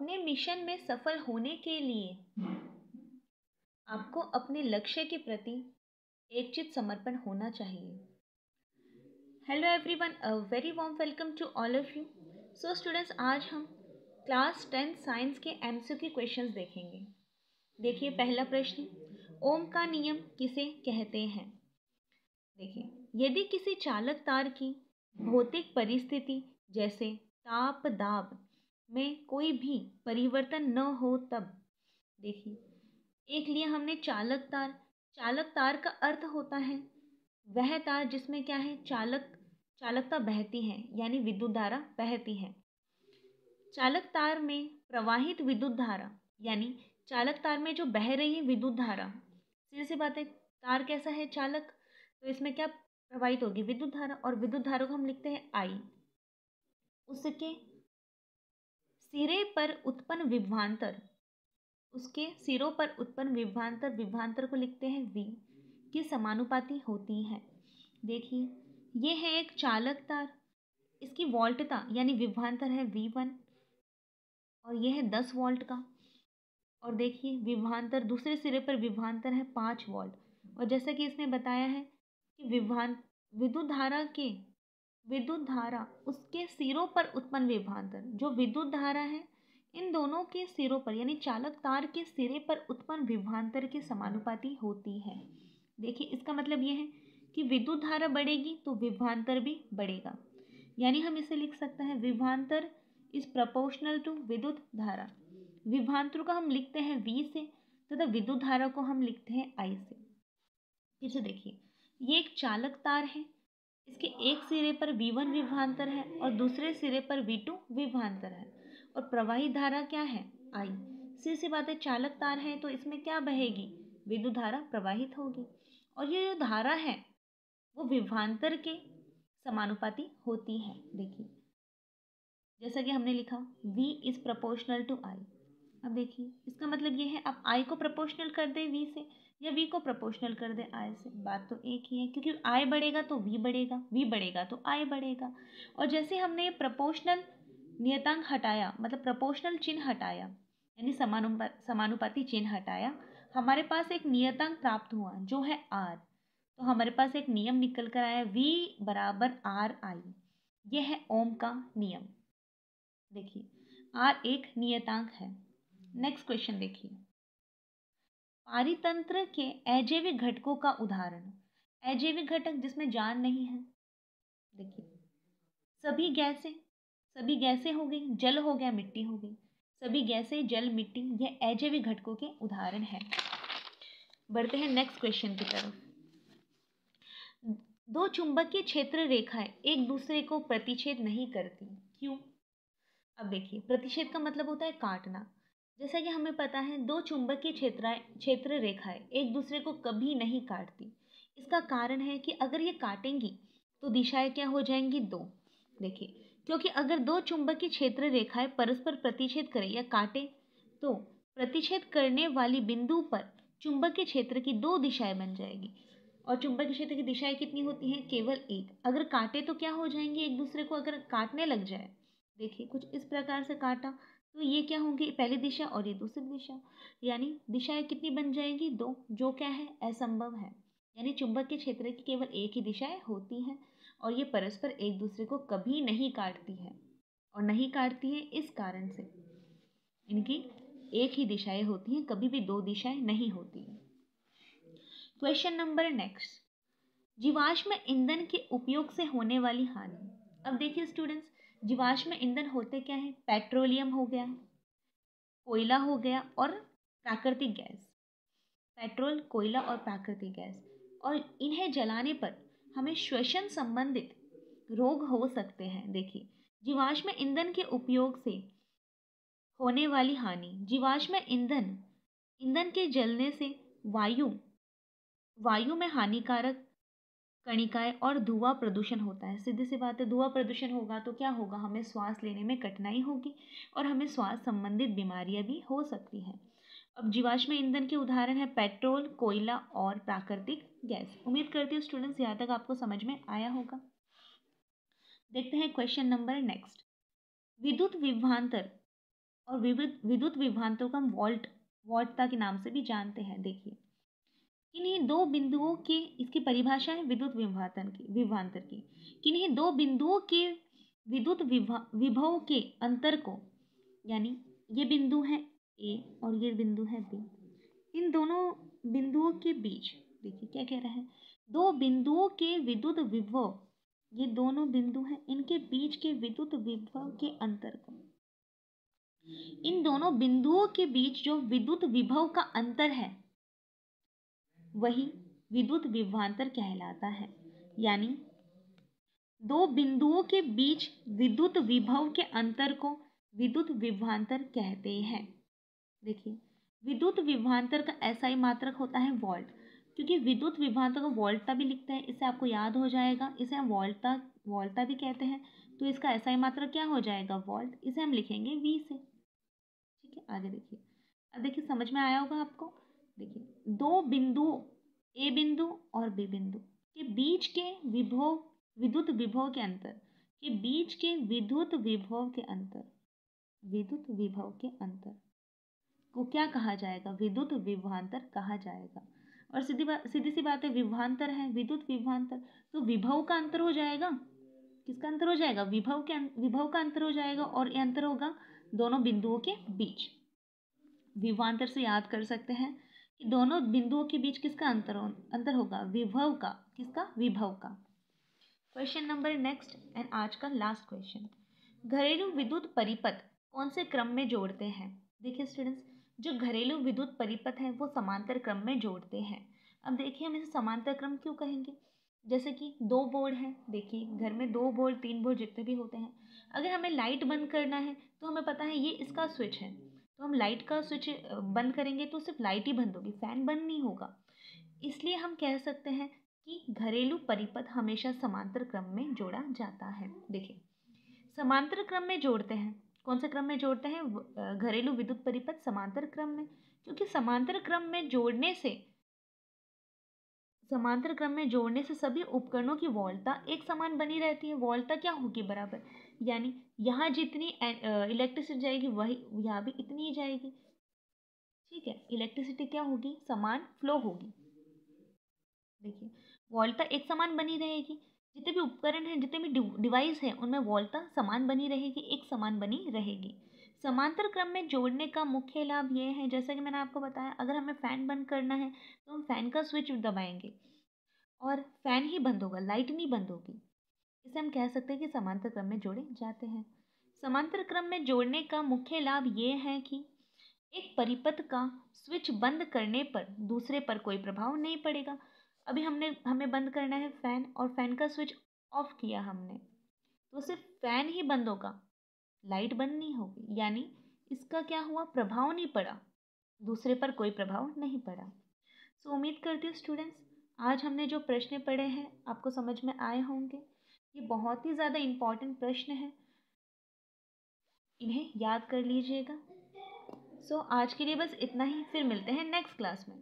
अपने मिशन में सफल होने के लिए आपको अपने लक्ष्य के प्रति एकचित समर्पण होना चाहिए। Hello everyone, a very warm welcome to all of you. So students, आज हम क्लास 10 साइंस के एमसीक्यू क्वेश्चंस देखेंगे। देखिए, पहला प्रश्न, ओम का नियम किसे कहते हैं? देखिए, यदि किसी चालक तार की भौतिक परिस्थिति जैसे ताप दाब में कोई भी परिवर्तन न हो तब। देखिए, एक लिए हमने चालक तार का अर्थ होता है वह तार जिसमें क्या है, चालकता बहती है, यानी विद्युत धारा बहती है। चालक तार में प्रवाहित विद्युत धारा, यानी चालक तार में जो बह रही है विद्युत धारा, सीधी सी बात है, तार कैसा है, चालक, तो इसमें क्या प्रवाहित होगी, विद्युत धारा। और विद्युत धारा को हम लिखते हैं आई। उसके सिरे पर उत्पन्न विभवांतर, उसके सिरों पर उत्पन्न विभवांतर को लिखते हैं V के समानुपाती होती है। देखिए, ये है एक चालक तार, इसकी वोल्टता यानी विभवांतर है V1 और यह है 10 वोल्ट का। और देखिए, विभवांतर दूसरे सिरे पर विभवांतर है 5 वोल्ट। और जैसा कि इसने बताया है कि विद्युत धारा उसके सिरों पर उत्पन्न विभवांतर, जो विद्युत धारा है इन दोनों के सिरों पर यानी चालक तार के सिरे पर उत्पन्न विभवांतर के समानुपाती होती है। देखिए, इसका मतलब यह है कि विद्युत धारा बढ़ेगी तो विभवांतर भी बढ़ेगा, यानी हम इसे लिख सकते हैं विभवांतर इज प्रपोर्शनल टू विद्युत धारा। विभवांतर को हम लिखते हैं V से तथा विद्युत धारा को हम लिखते हैं I से। फिर से देखिए, ये एक चालक तार है, इसके एक सिरे पर V1 विभवांतर है और दूसरे सिरे पर V2 विभवांतर है, और प्रवाहित धारा क्या है, I। सीधी सी बात है, चालक तार है तो इसमें क्या बहेगी, विद्युत धारा प्रवाहित होगी, और ये जो धारा है वो विभवांतर के समानुपाती होती है। देखिए, जैसा कि हमने लिखा V is proportional to I। अब देखिए, इसका मतलब ये है, आप I को प्रपोर्शनल कर दे V से या V को प्रपोर्शनल कर दे I से, बात तो एक ही है, क्योंकि I बढ़ेगा तो V बढ़ेगा, V बढ़ेगा तो I बढ़ेगा। और जैसे हमने प्रपोर्शनल नियतांक हटाया, मतलब प्रपोर्शनल चिन्ह हटाया, यानी समानुपाती चिन्ह हटाया, हमारे पास एक नियतांक प्राप्त हुआ जो है R। तो हमारे पास एक नियम निकल कर आया, V बराबर RI। यह है ओम का नियम। देखिए, R एक नियतांक है। नेक्स्ट क्वेश्चन देखिए, पारितंत्र के अजैविक घटकों का उदाहरण। अजैविक घटक जिसमें जान नहीं है। देखिए, सभी गैसें हो गई, जल हो गया, मिट्टी हो गई, सभी गैसें, जल, मिट्टी, यह अजैविक घटकों के उदाहरण है। बढ़ते हैं नेक्स्ट क्वेश्चन की तरफ। दो चुंबकीय क्षेत्र रेखाएं एक दूसरे को प्रतिच्छेद नहीं करती, क्यों? अब देखिए, प्रतिच्छेद का मतलब होता है काटना। जैसा कि हमें पता है, दो चुंबकीय क्षेत्र रेखाएं एक दूसरे को कभी नहीं काटती। इसका कारण है कि अगर ये काटेंगी तो दिशाएं क्या हो जाएंगी, दो। देखिए, क्योंकि अगर दो चुंबकीय क्षेत्र रेखाएं परस्पर प्रतिच्छेद करें या काटें तो प्रतिच्छेद करने वाली बिंदु पर चुंबकीय क्षेत्र की दो दिशाएं बन जाएगी। और चुंबकीय क्षेत्र की दिशाएं कितनी होती हैं, केवल एक। अगर काटे तो क्या हो जाएंगे, एक दूसरे को अगर काटने लग जाए, देखिए कुछ इस प्रकार से काटा तो ये क्या होंगी, पहली दिशा और ये दूसरी दिशा, यानी दिशाएं कितनी बन जाएंगी, दो, जो क्या है, असंभव है। यानी चुंबकीय क्षेत्र की केवल एक ही दिशाएं होती हैं और ये परस्पर एक दूसरे को कभी नहीं काटती है। और नहीं काटती है इस कारण से इनकी एक ही दिशाएं होती हैं, कभी भी दो दिशाएं नहीं होती। क्वेश्चन नंबर नेक्स्ट, जीवाश्म ईंधन के उपयोग से होने वाली हानि। अब देखिए स्टूडेंट्स, जीवाश्म ईंधन होते क्या है, पेट्रोलियम हो गया, कोयला हो गया और प्राकृतिक गैस। पेट्रोल, कोयला और प्राकृतिक गैस, और इन्हें जलाने पर हमें श्वसन संबंधित रोग हो सकते हैं। देखिए, जीवाश्म ईंधन के उपयोग से होने वाली हानि। जीवाश्म ईंधन के जलने से वायु में हानिकारक कणिकाएं और धुआं प्रदूषण होता है। सीधी सी बात है, धुआं प्रदूषण होगा तो क्या होगा, हमें श्वास लेने में कठिनाई होगी और हमें श्वास संबंधित बीमारियां भी हो सकती हैं। अब जीवाश्म ईंधन के उदाहरण है पेट्रोल, कोयला और प्राकृतिक गैस। उम्मीद करती हूँ स्टूडेंट्स यहाँ तक आपको समझ में आया होगा। देखते हैं क्वेश्चन नंबर नेक्स्ट, विद्युत विभवांतर और विद्युत विभवांतरों को हम वोल्टता के नाम से भी जानते हैं। देखिए, किन्हीं दो बिंदुओं के, इसकी परिभाषा है विद्युत विभवांतर की, किन्हीं दो बिंदुओं के विद्युत विभव के अंतर को, यानी ये बिंदु है ए और ये बिंदु है बी, इन दोनों बिंदुओं के बीच, देखिए क्या कह रहा है, दो बिंदुओं के विद्युत विभव, ये दोनों बिंदु हैं, इनके बीच के विद्युत विभव के अंतर को, इन दोनों बिंदुओं के बीच जो विद्युत विभव का अंतर है वही विद्युत विभवांतर कहलाता है। यानी दो बिंदुओं के बीच विद्युत विभव के अंतर को विद्युत विभवांतर कहते हैं। देखिए, विद्युत विभवांतर का एसआई मात्रक होता है वोल्ट, क्योंकि विद्युत विभवांतर को वोल्टता भी लिखते हैं, इससे आपको याद हो जाएगा, इसे हम वोल्टता भी कहते हैं, तो इसका एसआई मात्रक क्या हो जाएगा, वोल्ट, इसे हम लिखेंगे वी से। ठीक है, आगे देखिए, अब देखिए समझ में आया होगा आपको। देखिए, दो बिंदु ए बिंदु और बी बिंदु के बीच के विद्युत विभव के अंतर, के बीच के विद्युत विभव के अंतर को क्या कहा जाएगा, विद्युत विभवांतर कहा जाएगा। और सीधी सी बात है, विभवांतर है, विद्युत विभवांतर, तो विभव का अंतर हो जाएगा, किसका अंतर हो जाएगा, विभव का अंतर हो जाएगा, और ये अंतर होगा दोनों बिंदुओं के बीच। विभवांतर से याद कर सकते हैं कि दोनों बिंदुओं के बीच किसका अंतर होगा, विभव का, किसका, विभव का। क्वेश्चन नंबर नेक्स्ट एंड आज का लास्ट क्वेश्चन, घरेलू विद्युत परिपथ कौन से क्रम में जोड़ते हैं। देखिए स्टूडेंट्स, जो घरेलू विद्युत परिपथ है वो समांतर क्रम में जोड़ते हैं। अब देखिए, हम इसे समांतर क्रम क्यों कहेंगे, जैसे कि दो बोर्ड हैं, देखिए घर में 2 बोर्ड 3 बोर्ड जितने भी होते हैं, अगर हमें लाइट बंद करना है तो हमें पता है ये इसका स्विच है, तो हम लाइट का स्विच बंद करेंगे तो सिर्फ लाइट ही बंद होगी, फैन बंद नहीं होगा। इसलिए हम कह सकते हैं कि घरेलू परिपथ हमेशा समांतर क्रम में जोड़ा जाता है। देखिए, समांतर क्रम में जोड़ते हैं, कौन से क्रम में जोड़ते हैं, घरेलू विद्युत परिपथ समांतर क्रम में, क्योंकि समांतर क्रम में जोड़ने से सभी उपकरणों की वोल्टता एक समान बनी रहती है। वोल्टता क्या होगी, बराबर, यानी यहाँ जितनी इलेक्ट्रिसिटी जाएगी वही यहाँ भी इतनी ही जाएगी। ठीक है, इलेक्ट्रिसिटी क्या होगी, समान फ्लो होगी। देखिए, वोल्टता एक समान बनी रहेगी, जितने भी उपकरण हैं, जितने भी डिवाइस हैं, उनमें वोल्टता समान बनी रहेगी, एक समान बनी रहेगी। समांतर क्रम में जोड़ने का मुख्य लाभ ये है, जैसा कि मैंने आपको बताया, अगर हमें फ़ैन बंद करना है तो हम फ़ैन का स्विच दबाएंगे और फैन ही बंद होगा, लाइट नहीं बंद होगी। इसे हम कह सकते हैं कि समांतर क्रम में जोड़े जाते हैं। समांतर क्रम में जोड़ने का मुख्य लाभ ये है कि एक परिपथ का स्विच बंद करने पर दूसरे पर कोई प्रभाव नहीं पड़ेगा। अभी हमें बंद करना है फैन, और फैन का स्विच ऑफ किया हमने, तो सिर्फ फैन ही बंद होगा, लाइट बंद नहीं होगी, यानी इसका क्या हुआ, प्रभाव नहीं पड़ा, दूसरे पर कोई प्रभाव नहीं पड़ा। सो उम्मीद करती हूँ स्टूडेंट्स, आज हमने जो प्रश्न पढ़े हैं आपको समझ में आए होंगे। ये बहुत ही ज़्यादा इम्पॉर्टेंट प्रश्न है, इन्हें याद कर लीजिएगा। सो आज के लिए बस इतना ही, फिर मिलते हैं नेक्स्ट क्लास में।